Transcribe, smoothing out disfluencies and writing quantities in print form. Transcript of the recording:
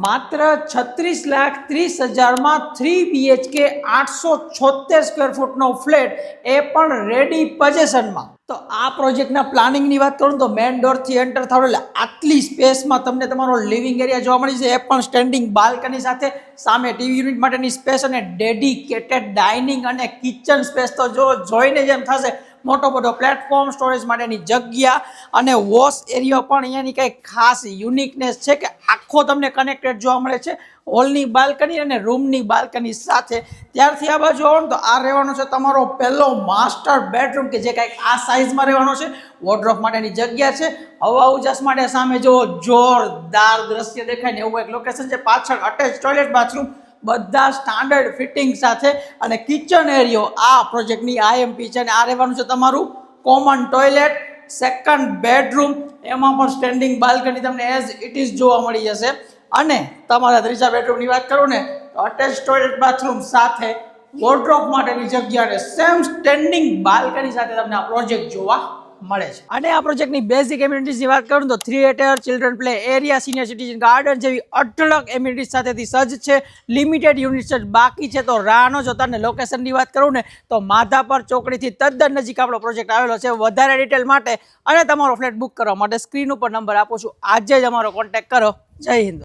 માત્ર 36,30,000 માં 3 BHK 876 square ફૂટનો flat, એ પણ રેડી પોઝિશનમાં. તો આ પ્રોજેક્ટના પ્લાનિંગની વાત કરું તો મેઇન ડોરથી એન્ટર થાવ એટલે આટલી સ્પેસમાં તમને તમારો લિવિંગ એરિયા જોવા મળી છે, એ પણ સ્ટેન્ડિંગ બાલ્કની સાથે. સામે ટીવી યુનિટ માટેની સ્પેસ અને ડેડિકેટેડ ડાઇનિંગ અને કિચન સ્પેસ તો જોઈને જ એમ થશે મોટો મોટો પ્લેટફોર્મ, સ્ટોરેજ માટેની જગ્યા અને વોશ એરિયા પણ અહીંયાની કંઈક ખાસ યુનિકનેસ છે કે આખો તમને કનેક્ટેડ જોવા મળે છે હોલની બાલ્કની અને રૂમની બાલ્કની સાથે. ત્યારથી આ બાજુ આવો ને તો આ રહેવાનો છે તમારો પહેલો માસ્ટર બેડરૂમ કે જે કંઈક આ સાઇઝમાં રહેવાનો છે. વોર્ડરોબ માટેની જગ્યા છે, હવા ઉજાસ માટે સામે જો જોરદાર દ્રશ્ય દેખાય ને એવું એક લોકેશન છે. પાછળ અટેચ ટોયલેટ, બાથરૂમ બધા સ્ટાન્ડર્ડ ફિટિંગ સાથે અને કિચન એરિયો આ પ્રોજેક્ટની આઈએમપી છે. અને આ રહેવાનું છે તમારું કોમન ટોયલેટ, સેકન્ડ બેડરૂમ, એમાં પણ સ્ટેન્ડિંગ બાલ્કની તમને એઝ ઇટ ઇઝ જોવા મળી જશે. અને તમારા ત્રીજા બેડરૂમની વાત કરું ને તો અટેચ ટોયલેટ, બાથરૂમ સાથે વોર્ડરોબ માટેની જગ્યા અને સેમ સ્ટેન્ડિંગ બાલ્કની સાથે તમને આ પ્રોજેક્ટ જોવા મળે છે. અને આ પ્રોજેક્ટની બેઝિક એમ્યુનિટીઝની વાત કરું તો theatre, children play area, senior citizen garden જેવી અઢળક એમ્યુનિટીઝ સાથેથી સજ્જ છે. લિમિટેડ યુનિટ્સ જ બાકી છે તો રાહ ન જોતા. અને લોકેશનની વાત કરું ને તો માધાપર ચોકડીથી તદ્દન નજીક આપણો પ્રોજેક્ટ આવેલો છે. વધારે ડિટેલ માટે અને તમારો ફ્લેટ બુક કરવા માટે સ્ક્રીન ઉપર નંબર આપું છું, આજે જ અમારો કોન્ટેક્ટ કરો. જય હિન્દ.